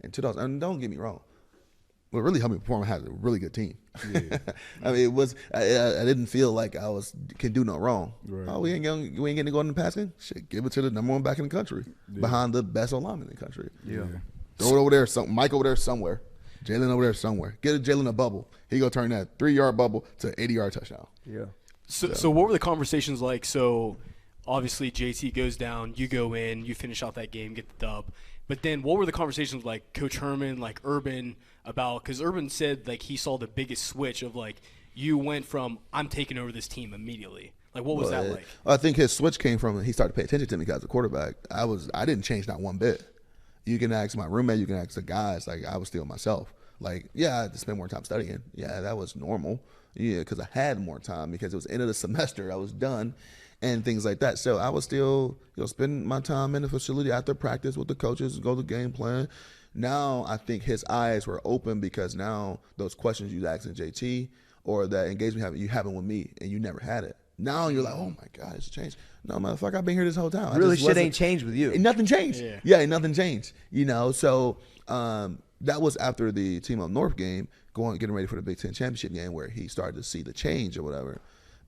in 2000. And don't get me wrong. What really helped me perform, I had a really good team. Yeah. I mean, it was I didn't feel like I can do no wrong. Right. Oh, we ain't getting to go in the passing. Shit, give it to the number one back in the country, behind the best lineman in the country. Yeah. Throw it over there, Mike over there somewhere, Jalen over there somewhere. Get Jalen a bubble. He go turn that 3-yard bubble to 80-yard touchdown. Yeah. So what were the conversations like? So obviously JT goes down, you go in, you finish out that game, get the dub. But then what were the conversations like Coach Herron, like Urban, about – because Urban said like he saw the biggest switch of like you went from I'm taking over this team immediately. Like what was that like? I think his switch came from he started to pay attention to me as a quarterback. I didn't change not one bit. You can ask my roommate, you can ask the guys. Like I was still myself. Like, yeah, I had to spend more time studying. Yeah, that was normal. Yeah, because I had more time because it was end of the semester. I was done and things like that. So I was still, spending my time in the facility after practice with the coaches, go to the game plan. Now I think his eyes were open because now those questions you asking JT or that engagement you having with me and you never had it. Now you're like, oh my God, it's changed. No, motherfucker, I've been here this whole time. Really, shit ain't changed with you. Nothing changed. Yeah, nothing changed. So that was after the Team Up North game, getting ready for the Big Ten championship game, where he started to see the change or whatever.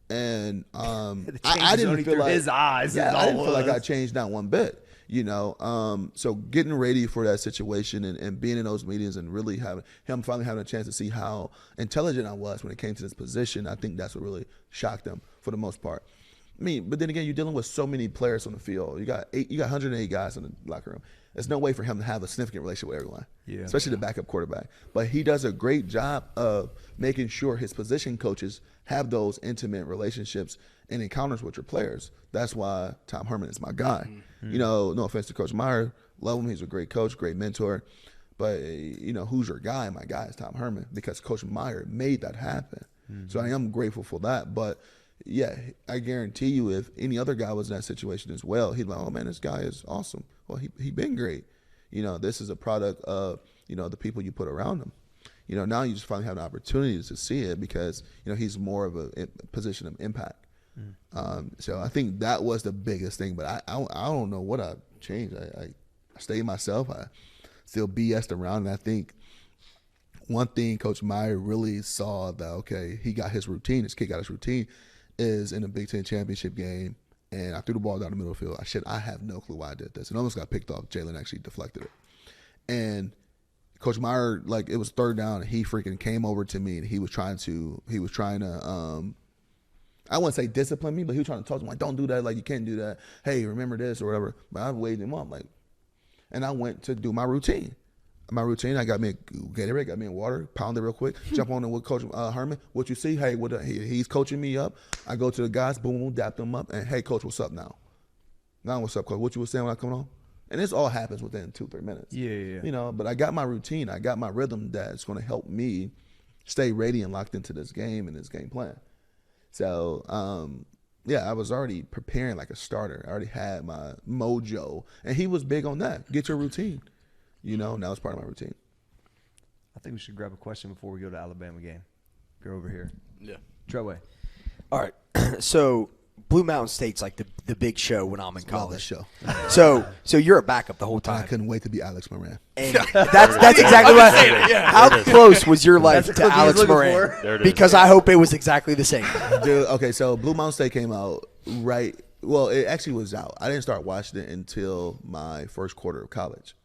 And I didn't feel like his eyes. Yeah, I didn't feel like I changed not one bit. So getting ready for that situation and being in those meetings and really finally having a chance to see how intelligent I was when it came to this position, I think that's what really shocked him for the most part. I mean, but then again, you're dealing with so many players on the field. You got 108 guys in the locker room. There's no way for him to have a significant relationship with everyone, especially the backup quarterback. But he does a great job of making sure his position coaches have those intimate relationships and encounters with your players. That's why Tom Herron is my guy. Mm-hmm. No offense to Coach Meyer. Love him. He's a great coach, great mentor. But, who's your guy? My guy is Tom Herron because Coach Meyer made that happen. Mm-hmm. So I am grateful for that. But, yeah, I guarantee you if any other guy was in that situation as well, he'd be like, oh, man, this guy is awesome. Well, he been great. This is a product of, the people you put around him. Now you just finally have an opportunity to see it because, he's more of a position of impact. So I think that was the biggest thing. But I don't know what I changed. I stayed myself. I still BS'd around. And I think one thing Coach Meyer really saw that, okay, he got his routine, his kid got his routine, is in a Big Ten championship game. And I threw the ball down the middle of the field. I have no clue why I did this. It almost got picked off. Jalen actually deflected it. And Coach Meyer, like, it was third down, and he freaking came over to me, and he was trying to I wouldn't say discipline me, but he was trying to talk to me, like, don't do that, like, you can't do that. Hey, remember this or whatever. But I waved him up, like, and I went to do my routine. I got me a Gatorade, got me a water, pound it real quick, jump on it with Coach Herron. What you see? Hey, he's coaching me up. I go to the guys, boom, boom, dap them up, and hey, Coach, what's up now? Now, what's up, Coach? What you were saying when I come on? And this all happens within 2-3 minutes. Yeah. But I got my routine. I got my rhythm that's going to help me stay ready and locked into this game and this game plan. So, I was already preparing like a starter. I already had my mojo. And he was big on that. Get your routine. Now it's part of my routine. I think we should grab a question before we go to Alabama game. Go over here. Yeah. Treadway. All right. So Blue Mountain State's like the big show when I'm in college. Love that show. So you're a backup the whole time. I couldn't wait to be Alex Moran. And that's exactly what I said. How close was your life to Alex Moran? Because I hope it was exactly the same. Dude, okay, so Blue Mountain State came out right. Well, it actually was out. I didn't start watching it until my first quarter of college.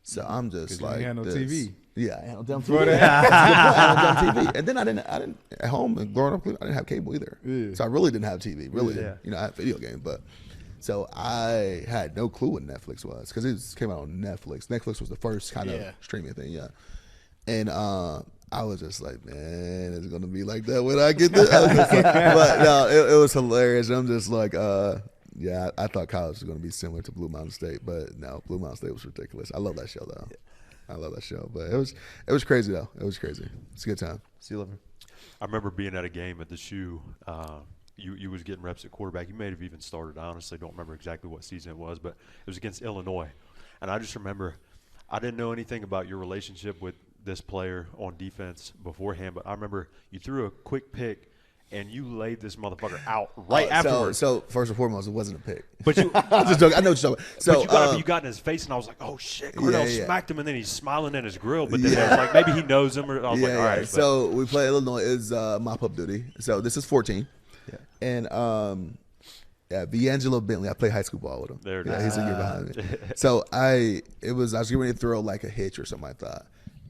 So I'm just like, you had no TV. Yeah, I had no damn TV. I had no damn TV. And then I didn't at home and growing up, I didn't have cable either. Yeah. So I really didn't have TV. Really, I had video games, but so I had no clue what Netflix was because it came out on Netflix. Netflix was the first kind of streaming thing, And I was just like, man, it's gonna be like that when I get this. But no, it was hilarious. I'm just like, I thought college was going to be similar to Blue Mountain State, but no, Blue Mountain State was ridiculous. I love that show, though. I love that show, but it was crazy, though. It was crazy. It's a good time. See you later. I remember being at a game at the shoe. You was getting reps at quarterback. You may have even started. I honestly don't remember exactly what season it was, but it was against Illinois. And I just remember I didn't know anything about your relationship with this player on defense beforehand, but I remember you threw a quick pick, and you laid this motherfucker out right afterwards. So first and foremost, it wasn't a pick. But you, I'm just joking. I know what you're talking about. So, but you got in his face, and I was like, "Oh shit!" Cardale smacked him, and then he's smiling in his grill. But then it was like maybe he knows him, or I was like, "All right." So we play Illinois is mop up duty. So this is 14, and V'Angelo Bentley. I play high school ball with him. There it is. is. He's a year behind me. So I was getting ready to throw like a hitch or something like that.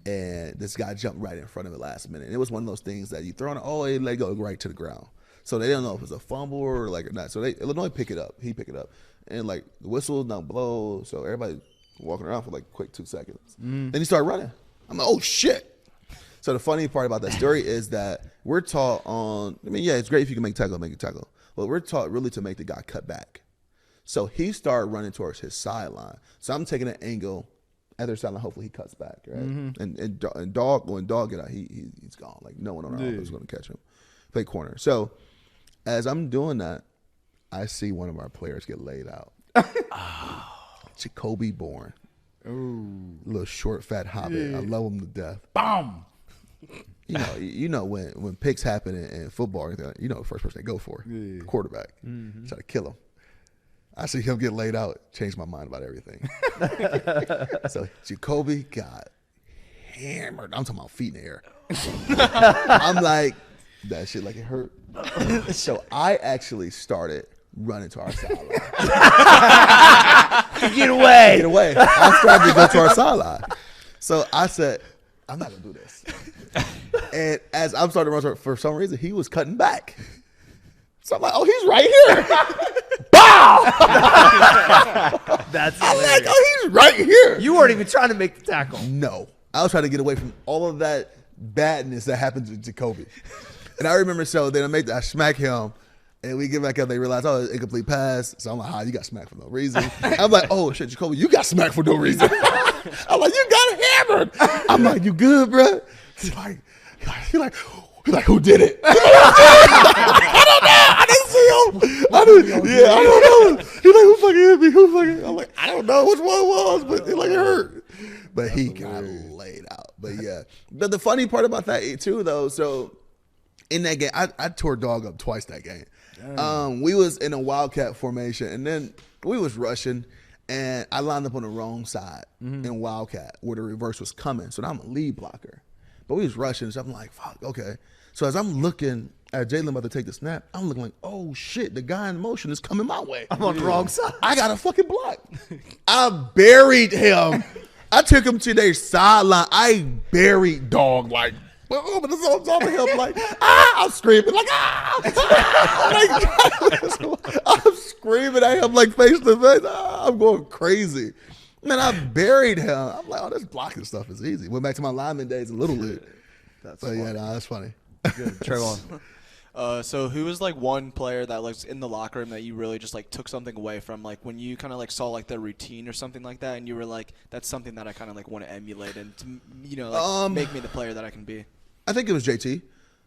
And this guy jumped right in front of it last minute. And it was one of those things that you throw on, he let go right to the ground. So they didn't know if it was a fumble or like or not. So Illinois pick it up. He picked it up. And like the whistle don't blow. So everybody walking around for like a quick 2 seconds. Then he started running. I'm like, oh shit. So the funny part about that story is that we're taught it's great if you can make a tackle. But we're taught really to make the guy cut back. So he started running towards his sideline. So I'm taking an angle. Other sideline, hopefully he cuts back, right? And dog, when dog get out, he's gone. Like no one on our offense is going to catch him. Play corner. So as I'm doing that, I see one of our players get laid out. Jacoby Bourne. Little short, fat hobbit. I love him to death. Boom. You know when picks happen in football, you know the first person they go for, the quarterback. Try to kill him. I see him get laid out, changed my mind about everything. So Jacoby got hammered. I'm talking about feet in the air. I'm like, that shit like it hurt. So I actually started running to our sideline. Get away. Get away. I started to go to our sideline. So I said, I'm not going to do this. And as I'm starting to run, for some reason, he was cutting back. So I'm like, oh, he's right here. Bow! That's I'm like, oh, he's right here. You weren't even trying to make the tackle. No. I was trying to get away from all of that badness that happened to Jacoby. And I remember, so then I smack him, and we get back up, they realize, oh, it's incomplete pass. So I'm like, you got smacked for no reason. I'm like, oh, shit, Jacoby, you got smacked for no reason. I'm like, you got hammered. I'm like, you good, bro? He's like, who did it? I don't know. I didn't see him. I don't know. He's like, who fucking hit me? Who fucking? I'm like, I don't know which one it was, but it hurt. But he got laid out. But yeah. But the funny part about that too, though, so in that game, I tore dog up twice that game. We was in a wildcat formation, and then we was rushing, and I lined up on the wrong side in wildcat where the reverse was coming. So now I'm a lead blocker. But we was rushing, so I'm like, fuck, okay. So as I'm looking at Jalen about to take the snap, I'm looking like, oh shit, the guy in motion is coming my way. I'm on the wrong side. I got a fucking block. I buried him. I took him to their sideline. I buried dog like, but this on top of him like, I'm screaming like, I'm screaming at him like face to face. I'm going crazy. Man, I buried him. I'm like, oh, this blocking stuff is easy. Went back to my lineman days in Little League. That's funny. Good. Trayvon. So who was like one player that was in the locker room that you really just like took something away from, like when you kind of like saw like their routine or something like that, and you were like, that's something that I kind of like want to emulate and to, make me the player that I can be. I think it was JT.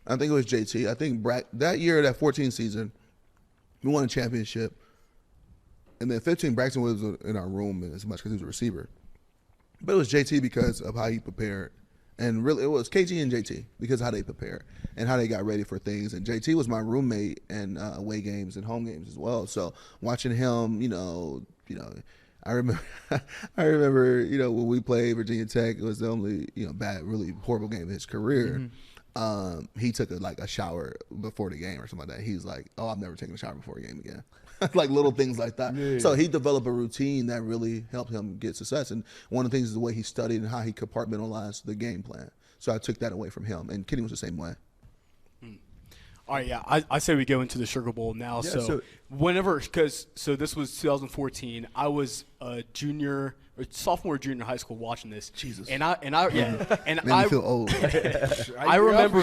I think that year, that 14 season, we won a championship. And then 15, Braxton was in our room as much because he was a receiver. But it was JT because of how he prepared. And really, it was KG and JT because of how they prepared and how they got ready for things. And JT was my roommate in away games and home games as well. So watching him, I remember, when we played Virginia Tech, it was the only, bad, really horrible game of his career. He took a shower before the game or something like that. He was like, oh, I'm never taking a shower before a game again. Like little things like that. Yeah. So he developed a routine that really helped him get success. And one of the things is the way he studied and how he compartmentalized the game plan. So I took that away from him. And Kenny was the same way. All right, yeah. I say we go into the Sugar Bowl now. Yeah, so this was 2014. I was a sophomore, junior high school watching this. Jesus. And I feel old. I remember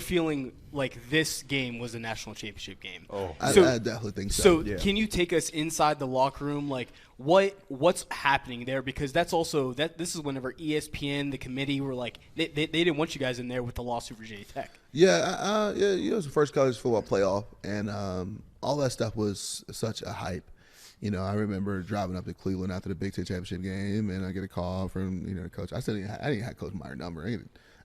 feeling like this game was a national championship game. Oh, I definitely think so. So can you take us inside the locker room? Like what's happening there? Because that's also this is whenever ESPN, the committee were like they didn't want you guys in there with the lawsuit for Virginia Tech. Yeah, it was the first college football playoff, and all that stuff was such a hype. I remember driving up to Cleveland after the Big Ten championship game, and I get a call from the coach. I didn't have Coach Meyer's number.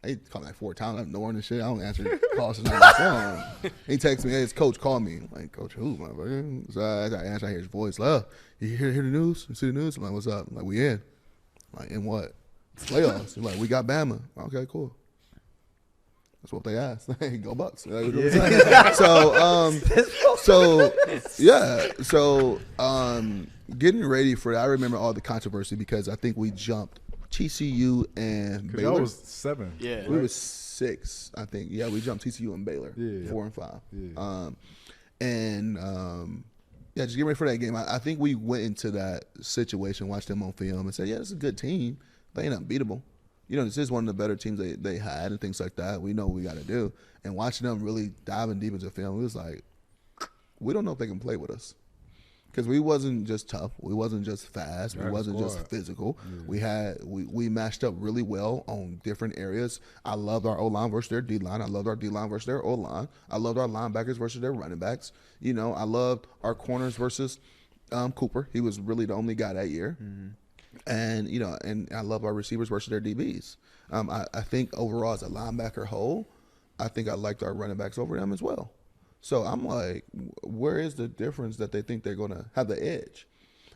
he called me like 4 times. I'm ignoring the shit. I don't answer calls on my phone. He texts me, hey, his coach called me. I'm like, Coach who, motherfucker? So I answer, I hear his voice. Like, you hear the news? You see the news? I'm like, what's up? I'm like, we in. I'm like, in what? Playoffs. He's like, we got Bama. Okay, cool. That's what they asked. Hey, go Bucks. So getting ready for that, I remember all the controversy because I think we jumped TCU and Baylor. That was 7. Yeah. We was 6, I think. Yeah, we jumped TCU and Baylor, 4 and 5. Yeah. Just get ready for that game. I think we went into that situation, watched them on film, and said, yeah, this is a good team. They ain't unbeatable. You know, this is one of the better teams they had and things like that. We know what we got to do. And watching them really diving deep into film, it was like, we don't know if they can play with us. Because we wasn't just tough. We wasn't just fast. We wasn't just physical. Yeah. We matched up really well on different areas. I loved our O-line versus their D-line. I loved our D-line versus their O-line. I loved our linebackers versus their running backs. You know, I loved our corners versus Cooper. He was really the only guy that year. Mm-hmm. And, you know, and I love our receivers versus their DBs. I think overall as a linebacker whole, I think I liked our running backs over them as well. So I'm like, where is the difference that they think they're going to have the edge?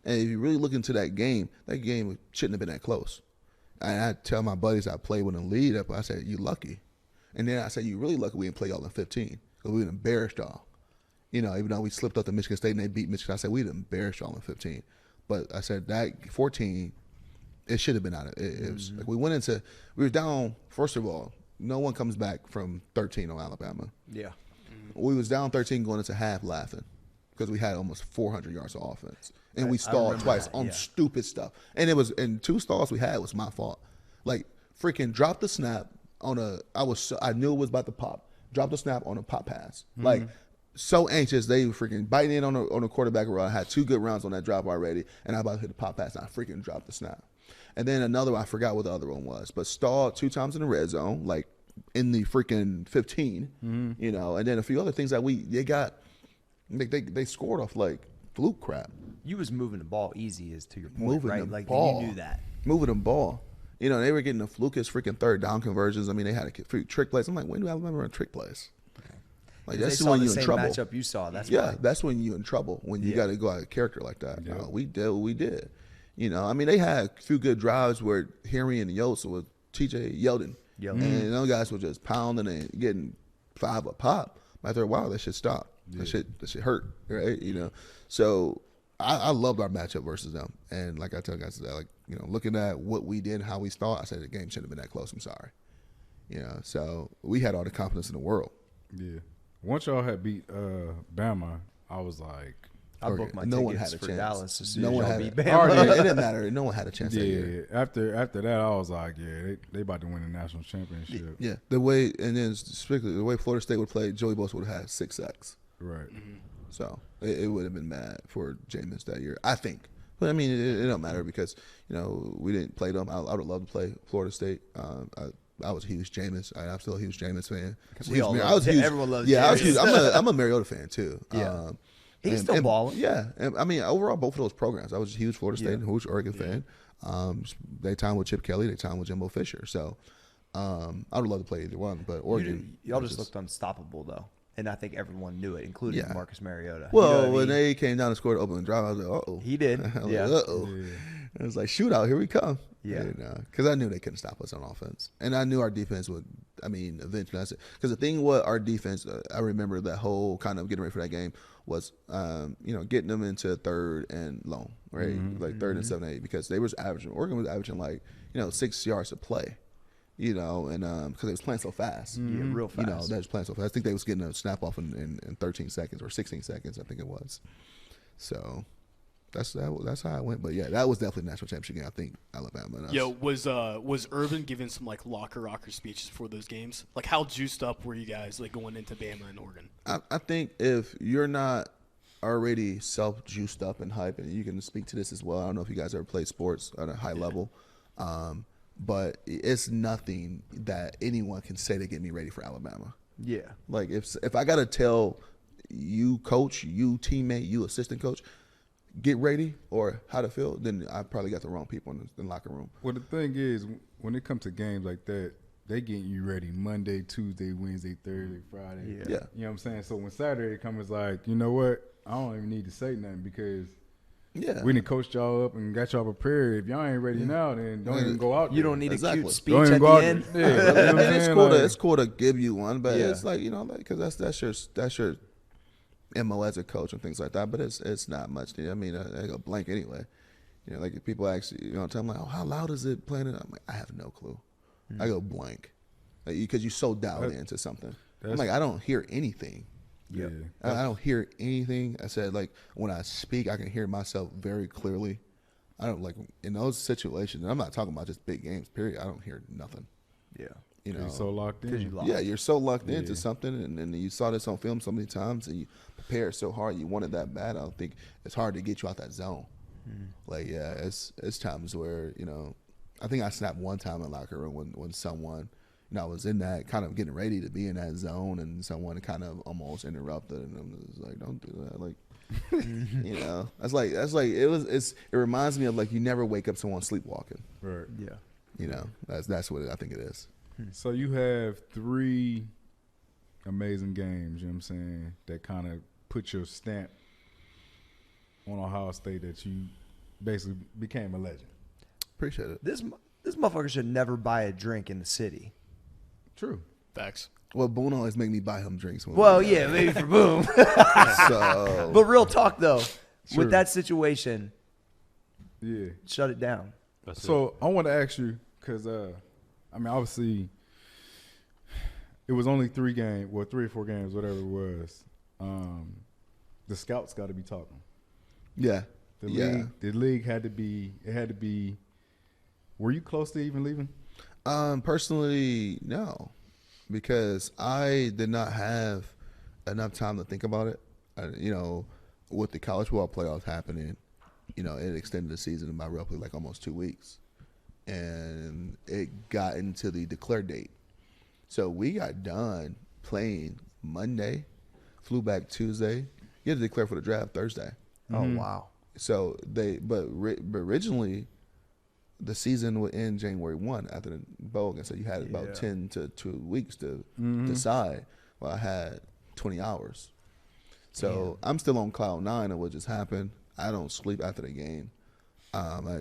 And if you really look into that game shouldn't have been that close. And I tell my buddies I played with them lead up, I said, you lucky. And then I said, you really lucky we didn't play y'all in 15 because we embarrassed y'all. You know, even though we slipped up to Michigan State and they beat Michigan, I said, we'd embarrassed y'all in 15. But I said that 14, it should have been out of it. It was like we were down, first of all, no one comes back from 13 on Alabama. Yeah. We was down 13 going into half laughing because we had almost 400 yards of offense. And we stalled twice on stupid stuff. And it was, and 2 stalls we had was my fault. Like freaking dropped the snap on I knew it was about to pop. Dropped the snap on a pop pass. Like, so anxious, they were freaking biting in on a quarterback run. I had 2 good rounds on that drop already, and I about to hit the pop pass, and I freaking dropped the snap. And then another one, I forgot what the other one was, but stalled 2 times in the red zone, like in the freaking 15, you know, and then a few other things that they scored off like fluke crap. You was moving the ball easy, is to your point, Moving right? the Like ball. you knew that. Moving the ball. You know, they were getting the flukish freaking 3rd down conversions. I mean, they had a few trick plays. I'm like, when do Alabama run trick plays? Like that's when you in trouble. Matchup you saw. That's that's when you in trouble when you got to go out of character like that. Yeah. We did what we did. You know, I mean, they had a few good drives where Herron and Yost with TJ Yeldon, and those guys were just pounding and getting 5 a pop. After a while, that shit stopped. Yeah. That shit hurt, right? You know, so I loved our matchup versus them. And like I tell guys, like, you know, looking at what we did, how we thought, I said the game shouldn't have been that close. I'm sorry. You know, so we had all the confidence in the world. Yeah. Once y'all had beat Bama, I was like, I booked my no tickets one had a for chance. Dallas as soon No as one y'all had beat it. Bama. It didn't matter. No one had a chance that year. After that, I was like, yeah, they about to win the national championship. Yeah, the way, and then strictly the way Florida State would play, Joey Bosa would have had 6 sacks. Right. So it would have been bad for Jameis that year, I think. But I mean, it don't matter because, you know, we didn't play them. I would love to play Florida State. I was a huge Jameis. I'm still a huge Jameis fan. Everyone loves Jameis. I'm a Mariota fan too. Yeah. He's still balling. Yeah. And, I mean, overall, both of those programs. I was a huge Florida State and huge Oregon fan. They time with Chip Kelly. They time with Jimbo Fisher. So I would love to play either one. But Oregon. Y'all just looked unstoppable, though. And I think everyone knew it, including Marcus Mariota. Well, you know when they came down and scored the opening drive, I was like, uh-oh. He did. Uh-oh. It was like, shootout, here we come. Yeah. Because I knew they couldn't stop us on offense. And I knew our defense would, I mean, eventually. Because the thing with our defense, I remember that whole kind of getting ready for that game was, getting them into 3rd and long, right? Like 3rd and 7, 8. Because they was averaging, Oregon was averaging like, 6 yards to play. And because they was playing so fast. Yeah, real fast. They was playing so fast. I think they was getting a snap off in 13 seconds or 16 seconds, I think it was. So that's how it went. But yeah, that was definitely the national championship game. I think Alabama. And us. Yo, was Urban giving some like rocker speeches before those games? Like how juiced up were you guys like going into Bama and Oregon? I think if you're not already self-juiced up and hype, and you can speak to this as well. I don't know if you guys ever played sports at a high level. But it's nothing that anyone can say to get me ready for Alabama. Yeah. Like if I got to tell you coach, you teammate, you assistant coach, get ready or how to feel, then I probably got the wrong people in the locker room. Well, the thing is, when it comes to games like that, they getting you ready Monday, Tuesday, Wednesday, Thursday, Friday. Yeah. You know what I'm saying? So when Saturday comes, it's like, you know what? I don't even need to say nothing because we done coached y'all up and got y'all prepared. If y'all ain't ready now, then don't even go out there. You don't need a cute speech Don't at even the go out end. there. Yeah, I mean, it's cool. It's cool to give you one, but it's like, you know, because that's your MO as a coach and things like that. But it's not much. I mean, I go blank anyway. You know, like if people actually, you know, tell me like, oh, how loud is it playing? I'm like, I have no clue. I go blank, because you're so dialed into something. I'm like, I don't hear anything. Yeah. I don't hear anything. I said, like, when I speak, I can hear myself very clearly. I don't, like, in those situations, and I'm not talking about just big games, period. I don't hear nothing. Yeah. You know, You're so locked in. yeah, you're so locked into something, and you saw this on film so many times, and you prepared so hard, you wanted that bad. I don't think it's hard to get you out that zone. Like, yeah, it's times where, you know, I think I snapped one time in the locker room when someone, you know, I was in that kind of getting ready to be in that zone, and someone kind of almost interrupted, and I'm just like, don't do that, like. You know, that's like it reminds me of, like, you never wake up someone sleepwalking. Right. Yeah. You know, that's what I think it is. So you have 3 amazing games, you know what I'm saying, that kind of put your stamp on Ohio State that you basically became a legend. Appreciate it. This motherfucker should never buy a drink in the city. True. Facts. Well, Boone always make me buy him drinks. Well, yeah, maybe for Boom. So, But real talk, though, Sure. with that situation, Yeah. shut it down. That's So I want to ask you, because, I mean, obviously, it was only 3 or 4 games, whatever it was. The scouts got to be talking. yeah. The league had to be. Were you close to even leaving? Personally, no, because I did not have enough time to think about it. You know, with the college football playoffs happening, you know, it extended the season by roughly like almost 2 weeks, and it got into the declare date. So we got done playing Monday, flew back Tuesday. You had to declare for the draft Thursday. Oh, wow. So but originally, the season would end January 1 after the bowl game. So you had about 10 to 2 weeks to decide. Well, I had 20 hours. So I'm still on cloud 9 of what just happened. I don't sleep after the game.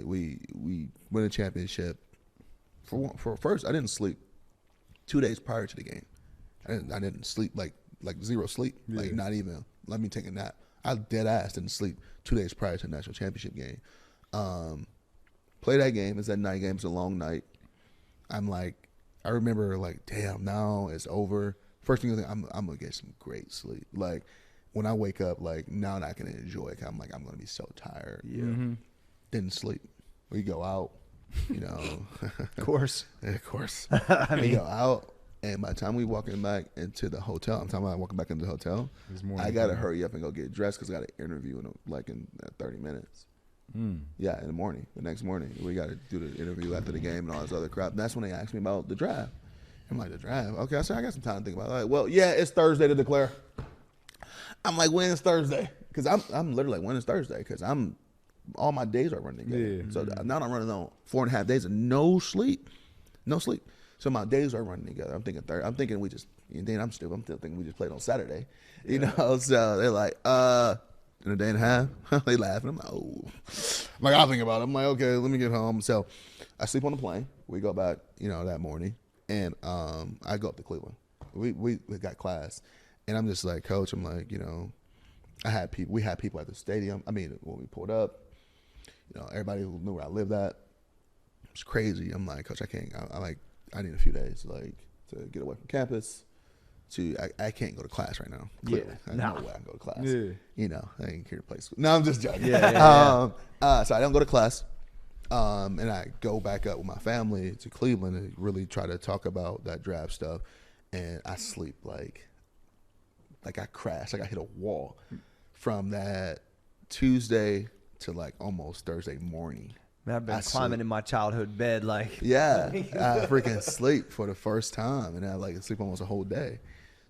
We win a championship. For first, I didn't sleep 2 days prior to the game. I didn't sleep like zero sleep. Like, not even let me take a nap. I dead ass didn't sleep 2 days prior to the national championship game. Play that game. It's that night game. It's a long night. I'm like, I remember like, damn, now it's over. First thing I think, I'm gonna get some great sleep. Like, when I wake up, like, now I'm not gonna enjoy it. I'm like, I'm gonna be so tired. Yeah. Didn't sleep. We go out, you know. Of course. Of course. I We mean, go out, and by the time we walking back into the hotel, I'm talking about walking back into the hotel, I gotta hurry up and go get dressed because I got an interview in 30 minutes. Yeah, in the morning. The next morning, we got to do the interview after the game and all this other crap. And that's when they asked me about the draft. I'm like, the draft? Okay, I said, I got some time to think about it. Like, well, yeah, it's Thursday to declare. I'm like, when is Thursday? Because I'm literally like, when is Thursday? Because all my days are running together. Yeah. So now I'm running on 4.5 days of no sleep. No sleep. So my days are running together. I'm thinking I'm thinking we just, and then I'm still thinking we just played on Saturday. You know, so they're like, in a day and a half, they laughing. I'm like, oh. I'm like, I'll think about it. I'm like, okay, let me get home. So I sleep on the plane. We go back, you know, that morning, and I go up to Cleveland. We got class, and I'm just like, Coach, I'm like, you know, we had people at the stadium. I mean, when we pulled up, you know, everybody who knew where I lived at. It was crazy. I'm like, Coach, I can't. I need a few days, like, to get away from campus. I can't go to class right now. Clearly. There's no way I can go to class. Yeah. You know, I ain't here to play school. No, I'm just joking. So I don't go to class. And I go back up with my family to Cleveland and really try to talk about that draft stuff. And I sleep like I crashed. Like I hit a wall from that Tuesday to like almost Thursday morning. Man, I've been climbing in my childhood bed like. Yeah, I freaking sleep for the first time, and I like sleep almost a whole day.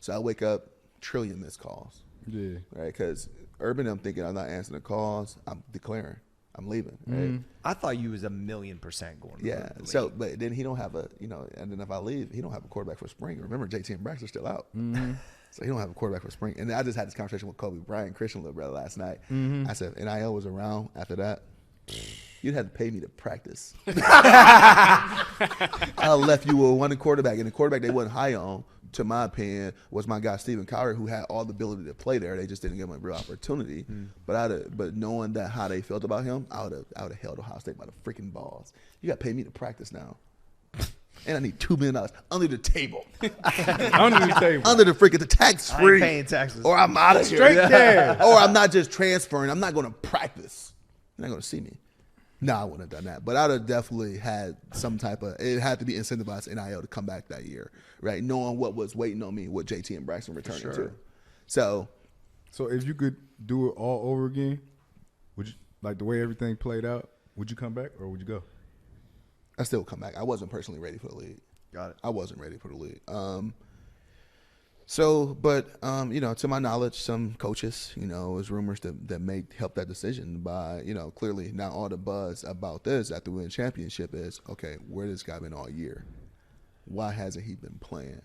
So I wake up, trillion missed calls. Yeah. Right, because Urban, I'm thinking I'm not answering the calls. I'm declaring. I'm leaving. Right? I thought you was 1,000,000% going. Yeah. So, but then he don't have a, and then if I leave, he don't have a quarterback for spring. Remember, JT and Braxton are still out. So he don't have a quarterback for spring. And I just had this conversation with Kobe Bryant, Christian little brother, last night. I said, NIL was around after that. You'd have to pay me to practice. I left you with one quarterback, and the quarterback they wasn't high on, to my opinion, was my guy Stephen Cowher, who had all the ability to play there. They just didn't give him a real opportunity. But knowing that how they felt about him, I would have held Ohio State by the freaking balls. You got to pay me to practice now. And I need $2 million under the table. Under the table. Under the freaking the tax free. I ain't paying taxes. Or I'm out of here. Straight cash. Or I'm not just transferring. I'm not going to practice. You're not going to see me. No, I wouldn't have done that. But I'd have definitely had some type of, it had to be incentivized NIL to come back that year, right? Knowing what was waiting on me, what JT and Braxton returning to. So if you could do it all over again, would you, like the way everything played out, would you come back or would you go? I still come back. I wasn't personally ready for the league. Got it. I wasn't ready for the league. To my knowledge, some coaches, it was rumors that may help that decision by, clearly now all the buzz about this after winning championship is, okay, where this guy been all year? Why hasn't he been playing?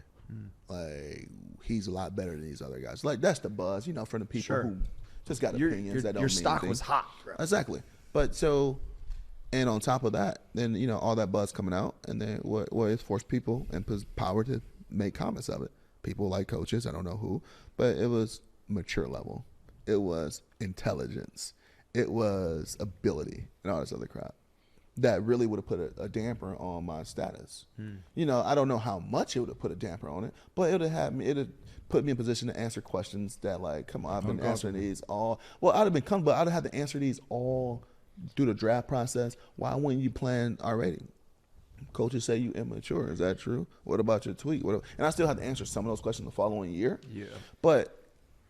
Like, he's a lot better than these other guys. Like, that's the buzz, from the people who just got opinions that don't your mean stock anything. was hot. Bro. Exactly. But and on top of that, then, all that buzz coming out, and then what it forced people and power to make comments of it. People like coaches, I don't know who, but it was mature level. It was intelligence. It was ability and all this other crap that really would have put a damper on my status. I don't know how much it would have put a damper on it, but it would have put me in position to answer questions that, like, come on, I've been answering these all. Well, I'd have had to answer these all through the draft process. Why wouldn't you plan already? Coaches say you immature. Is that true? What about your tweet? And I still had to answer some of those questions the following year. Yeah. But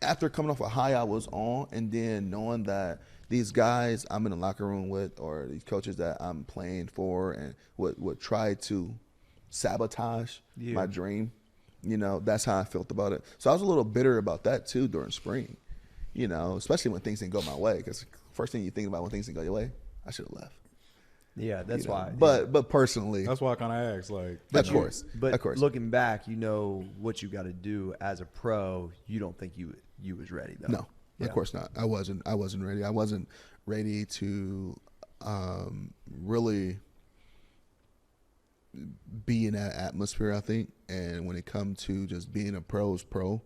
after coming off a high I was on, and then knowing that these guys I'm in the locker room with, or these coaches that I'm playing for, and would try to sabotage my dream, that's how I felt about it. So I was a little bitter about that too during spring, especially when things didn't go my way. Because first thing you think about when things didn't go your way, I should have left. Yeah, that's why. But personally, that's why I kind of asked. Like, of course. Looking back, what you got to do as a pro. You don't think you was ready though? No, of course not. I wasn't ready. I wasn't ready to really be in that atmosphere, I think. And when it comes to just being a pro's pro,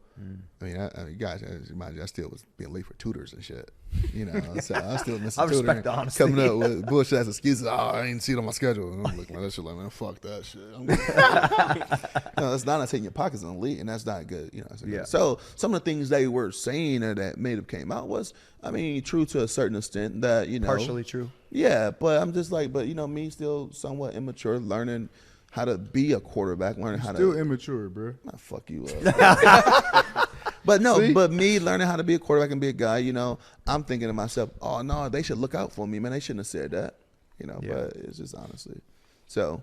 I mean, guys, I still was being late for tutors and shit. So I still missing I respect the honesty. Coming up with bullshit ass excuses. I ain't see it on my schedule. And I'm looking at that shit like, man, fuck that shit. That's not taking your pockets on the lead, and that's not good. So some of the things they were saying or that may have came out was, true to a certain extent. That partially true. Yeah, but I'm just like, me still somewhat immature, learning how to be a quarterback, learning how to still immature, bro. Nah, fuck you up. But no, See? But me learning how to be a quarterback and be a guy, I'm thinking to myself, oh no, they should look out for me, man. They shouldn't have said that, But it's just honestly, so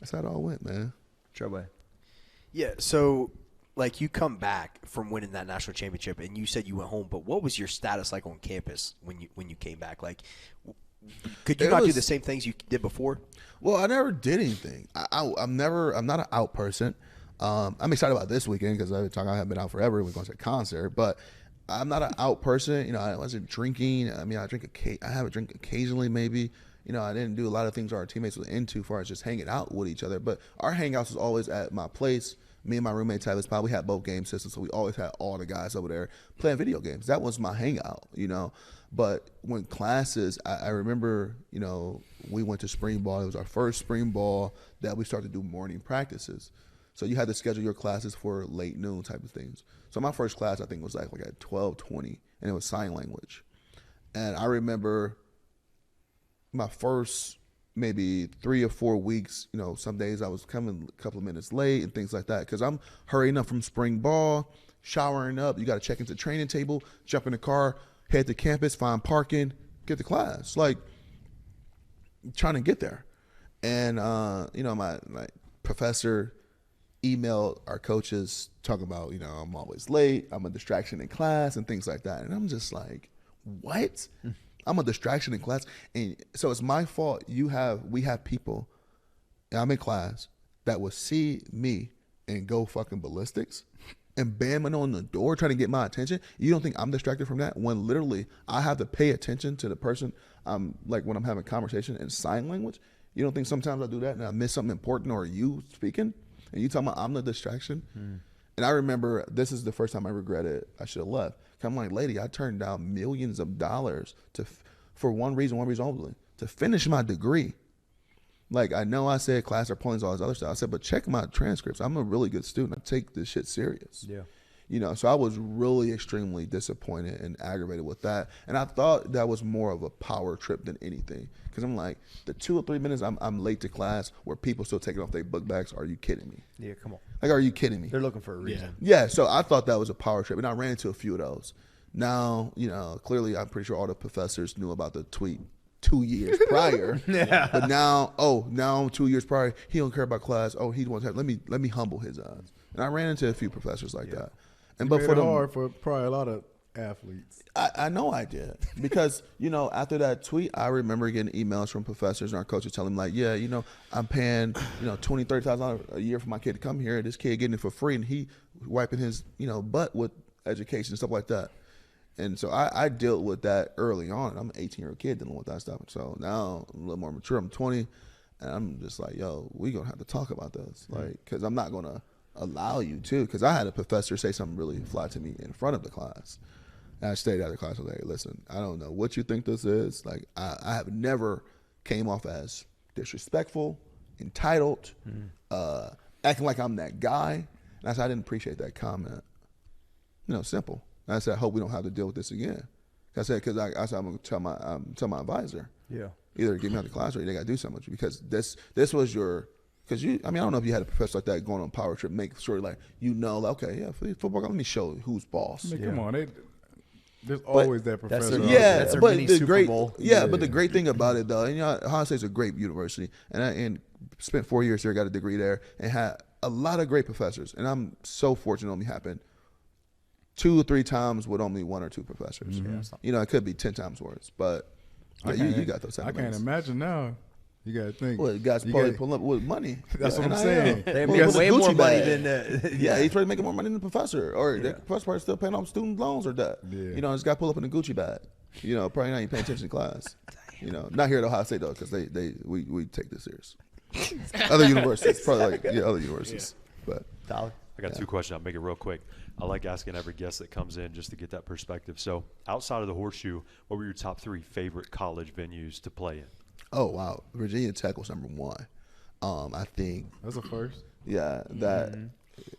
that's how it all went, man. Trouble. Yeah. So, like, you come back from winning that national championship, and you said you went home, but what was your status like on campus when you came back? Like, could you not do the same things you did before? Well, I never did anything. I'm not an out person. I'm excited about this weekend because I haven't been out forever. We're going to a concert, but I'm not an out person. I wasn't drinking. I have a drink occasionally, maybe. I didn't do a lot of things our teammates were into as far as just hanging out with each other. But our hangouts was always at my place. Me and my roommate Travis Powell, we had both game systems, so we always had all the guys over there playing video games. That was my hangout, But when classes, I remember, we went to spring ball. It was our first spring ball that we started to do morning practices. So you had to schedule your classes for late noon type of things. So my first class, I think, was like at 12:20, and it was sign language. And I remember my first maybe 3 or 4 weeks, some days I was coming a couple of minutes late and things like that because I'm hurrying up from spring ball, showering up. You got to check into the training table, jump in the car, head to campus, find parking, get to class. Like, trying to get there. And, my professor emailed our coaches talking about, I'm always late, I'm a distraction in class and things like that. And I'm just like, what? I'm a distraction in class, and so it's my fault. We have people, and I'm in class that will see me and go fucking ballistics and banging on the door trying to get my attention. You don't think I'm distracted from that? When literally I have to pay attention to the person I'm like when I'm having a conversation in sign language. You don't think sometimes I do that and I miss something important, or you speaking and you talking about I'm the distraction? And I remember this is the first time I regretted I should have left. I'm like, lady, I turned down millions of dollars for one reason only, to finish my degree. Like, I know I said class are points, all this other stuff. I said, but check my transcripts. I'm a really good student. I take this shit serious. Yeah. You know, so I was really extremely disappointed and aggravated with that. And I thought that was more of a power trip than anything. Because I'm like, the 2 or 3 minutes I'm late to class where people still taking off their book bags, are you kidding me? Yeah, come on. Like, are you kidding me? They're looking for a reason. Yeah, so I thought that was a power trip. And I ran into a few of those. Now, you know, clearly I'm pretty sure all the professors knew about the tweet 2 years prior. Yeah. But now 2 years prior, he don't care about class. Oh, he wants to have, let me humble his eyes. And I ran into a few professors like that. And But for them, hard for probably a lot of athletes. I know I did, because you know, after that tweet, I remember getting emails from professors and our coaches telling me like, yeah, you know, I'm paying, you know, $20,000-$30,000 a year for my kid to come here. This kid getting it for free, and he wiping his, you know, butt with education and stuff like that. And so I dealt with that early on. I'm an 18-year-old kid dealing with that stuff. So now I'm a little more mature. I'm 20, and I'm just like, yo, we gonna have to talk about this, like, because I'm not gonna allow you to. Because I had a professor say something really fly to me in front of the class. And I stayed out of class. I was like, hey, listen, I don't know what you think this is. Like, I have never came off as disrespectful, entitled, acting like I'm that guy. And I said, I didn't appreciate that comment. You know, simple. And I said, I hope we don't have to deal with this again. I said, because I said, I'm going to tell my advisor. Yeah. Either get me out of the class or they got to do something. Because this was your, because you, I mean, I don't know if you had a professor like that going on a power trip, make sure like, you know, like, okay, yeah, football, let me show who's boss. I mean, come on. There's always that professor. That's their but mini the Super great, Bowl. but the great thing about it though, and you know, Ohio State's a great university, and spent 4 years there, got a degree there, and had a lot of great professors. And I'm so fortunate it only happened 2 or 3 times with only 1 or 2 professors. You know, it could be 10 times worse, but you got those. I can't imagine now. You got to think. Well, guys probably pulling up with money. That's what I'm saying. They Well, make with way a more Gucci money bag. than Yeah, he's probably making more money than the professor, or the professor probably still paying off student loans or debt. Yeah. You know, this guy pull up in a Gucci bag. You know, probably not even paying attention to class. You know, not here at Ohio State though, because we take this serious. Other universities, probably like other universities, but. Tyler? I got 2 questions. I'll make it real quick. I like asking every guest that comes in just to get that perspective. So, outside of the Horseshoe, what were your top 3 favorite college venues to play in? Oh wow, Virginia Tech was number 1. I think. That's a first. Yeah, that.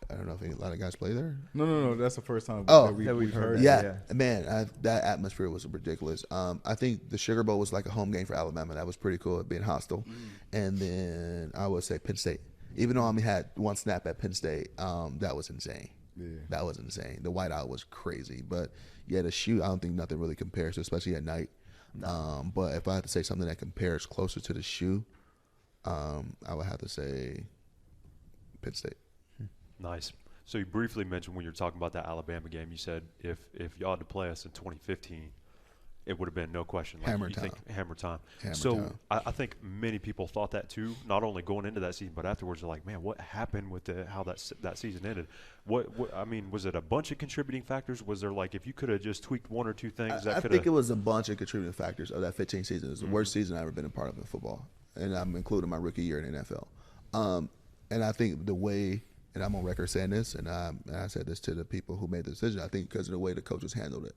I don't know if a lot of guys play there. No. That's the first time Oh, that we've heard. Yeah, man, that atmosphere was ridiculous. I think the Sugar Bowl was like a home game for Alabama. That was pretty cool, being hostile. And then I would say Penn State. Even though I only had 1 snap at Penn State, that was insane. Yeah. That was insane. The whiteout was crazy. But yeah, the shoe, I don't think nothing really compares to, especially at night. But if I had to say something that compares closer to the shoe, I would have to say Penn State. Nice. So you briefly mentioned when you were talking about that Alabama game, you said if y'all had to play us in 2015, it would have been no question. Like Hammer you time. think hammer time. Hammer So time. I think many people thought that too, not only going into that season, but afterwards. They're like, man, what happened with how that season ended? What I mean, was it a bunch of contributing factors? Was there like if you could have just tweaked 1 or 2 things that I could think it have? was a bunch of contributing factors of that 15 season. It was the worst season I've ever been a part of in football, and I'm including my rookie year in the NFL. And I think the way, and I'm on record saying this, and I said this to the people who made the decision, I think because of the way the coaches handled it,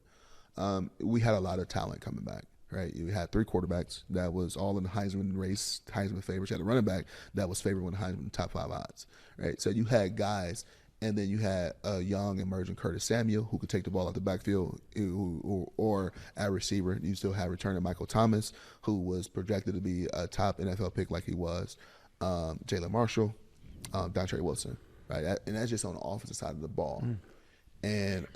we had a lot of talent coming back. Right, you had 3 quarterbacks that was all in the Heisman race, Heisman favorites. You had a running back that was favored with Heisman top 5 odds. Right, so you had guys, and then you had a young emerging Curtis Samuel who could take the ball out the backfield, or at receiver. You still had returning Michael Thomas, who was projected to be a top NFL pick like he was. Jalen Marshall, Dontre Wilson. Right, and that's just on the offensive side of the ball, and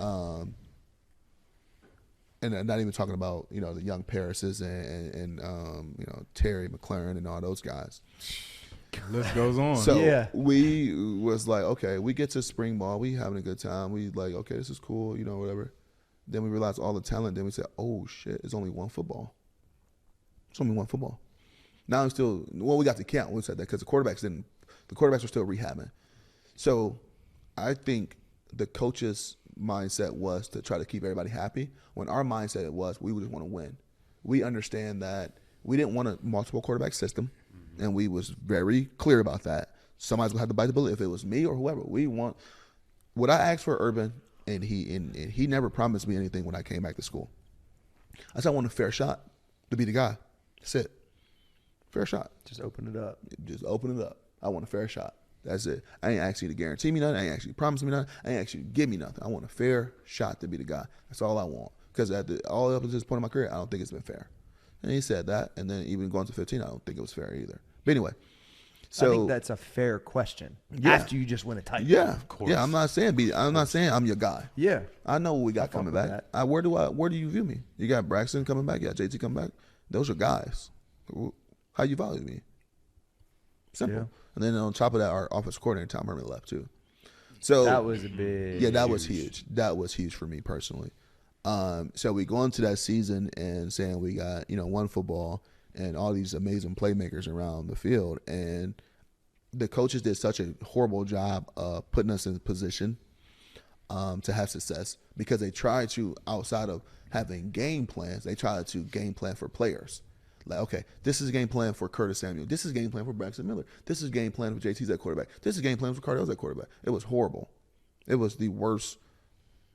I'm not even talking about, you know, the young Parises and you know, Terry McLaurin and all those guys. List goes on. So we was like, okay, we get to spring ball, we having a good time. We like, okay, this is cool, you know, whatever. Then we realized all the talent. Then we said, oh shit, it's only 1 football. It's only one football. Now I'm still we got to count. We said that because the quarterbacks were still rehabbing. So I think the coach's mindset was to try to keep everybody happy. When our mindset was we just want to win. We understand that we didn't want a multiple quarterback system, and we was very clear about that. Somebody's gonna have to bite the bullet if it was me or whoever. We want what I asked for Urban, and he never promised me anything when I came back to school. I said I want a fair shot to be the guy. That's it. Fair shot. Just open it up. Just open it up. I want a fair shot. That's it. I ain't asking you to guarantee me nothing. I ain't actually promise me nothing. I ain't actually give me nothing. I want a fair shot to be the guy. That's all I want. Because all up to this point in my career, I don't think it's been fair. And he said that. And then even going to 15, I don't think it was fair either. But anyway. So I think that's a fair question. Yeah. After you just win a title. Yeah, of course. Yeah, I'm not saying I'm your guy. Yeah. I know what we got coming back. Where do you view me? You got Braxton coming back. You got JT coming back. Those are guys. How you value me? Simple. Yeah. And then on top of that, our offensive coordinator Tom Herman left too. So that was a big. Yeah, that was huge. That was huge for me personally. So we go into that season and saying we got one football and all these amazing playmakers around the field, and the coaches did such a horrible job of putting us in a position to have success because they tried to, outside of having game plans, they tried to game plan for players. Like, okay, this is a game plan for Curtis Samuel. This is a game plan for Braxton Miller. This is a game plan for JT's at quarterback. This is a game plan for Cardale's at quarterback. It was horrible. It was the worst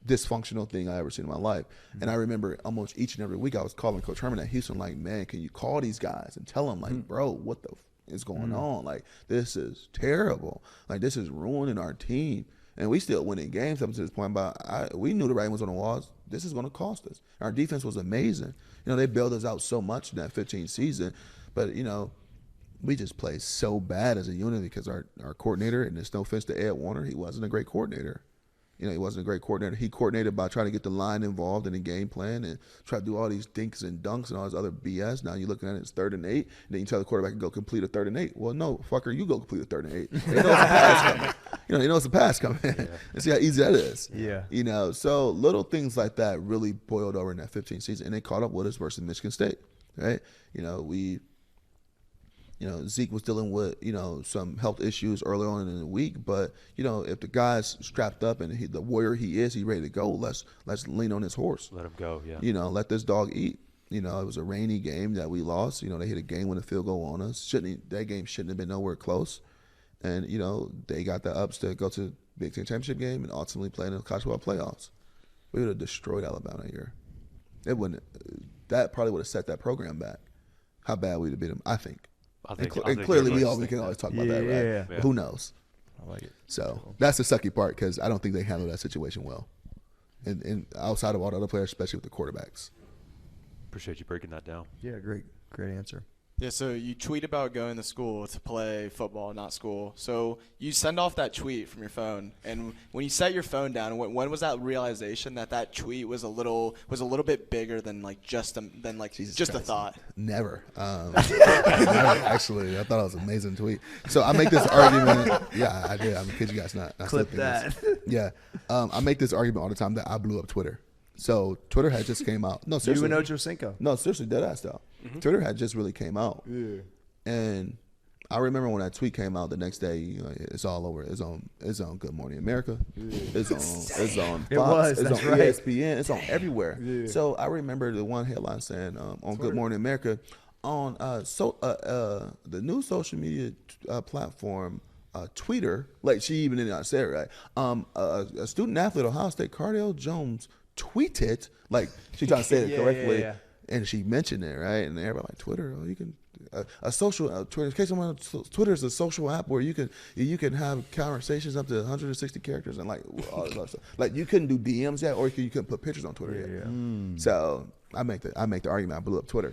dysfunctional thing I ever seen in my life. Mm-hmm. And I remember almost each and every week I was calling Coach Herman at Houston like, man, can you call these guys and tell them like, bro, what the is going on? Like, this is terrible. Like, this is ruining our team. And we still winning games up to this point, but we knew the writing was on the walls. This is going to cost us. Our defense was amazing. They bailed us out so much in that 15 season, but we just played so bad as a unit because our coordinator, and there's no offense to Ed Warner, he wasn't a great coordinator. He wasn't a great coordinator. He coordinated by trying to get the line involved in the game plan and try to do all these dinks and dunks and all this other BS. Now you're looking at it, it's 3rd and 8, and then you tell the quarterback to go complete a 3rd and 8. Well, no, fucker, you go complete a 3rd and 8. They know it's a pass coming. They know it's a pass coming. Yeah. And see how easy that is. Yeah. So little things like that really boiled over in that 15 season, and they caught up with us versus Michigan State, right? Zeke was dealing with, some health issues early on in the week. But, if the guy's strapped up and the warrior he is, he's ready to go, let's lean on his horse. Let him go, yeah. Let this dog eat. It was a rainy game that we lost. They hit a game-winning field goal on us. That game shouldn't have been nowhere close. And, they got the ups to go to the Big Ten championship game and ultimately play in the college football playoffs. We would have destroyed Alabama that year. That probably would have set that program back. How bad we would have beat them, I think. I think clearly we can always talk about that, right? Yeah. Who knows? I like it. So that's the sucky part because I don't think they handled that situation well. And outside of all the other players, especially with the quarterbacks. Appreciate you breaking that down. Yeah, great answer. Yeah, so you tweet about going to school to play football, not school. So you send off that tweet from your phone, and when you set your phone down, when was that realization that tweet was a little bit bigger than just a thought? Never. Never, actually. I thought it was an amazing tweet. So I make this argument. Yeah, I did. I'm gonna kid you guys not. Clip that. Yeah, I make this argument all the time that I blew up Twitter. So Twitter had just came out. No, seriously. You and Ocho Cinco. No, seriously, dead ass though. Mm-hmm. Twitter had just really came out. Yeah. And I remember when that tweet came out the next day, it's all over. It's on Good Morning America. Yeah. It's on Fox. It was, it's that's on right. ESPN. It's on everywhere. Yeah. So I remember the one headline saying on Twitter. Good Morning America on the new social media platform Twitter, like she even didn't say it right. A student athlete at Ohio State, Cardale Jones, tweeted, like she tried to say it correctly, yeah. And she mentioned it, right? And everybody like, Twitter, you can a social Twitter. In case someone, Twitter is a social app where you can have conversations up to 160 characters and like all this other stuff. Like you couldn't do DMs yet, or you couldn't put pictures on Twitter yet. Yeah. So I make the argument I blew up Twitter.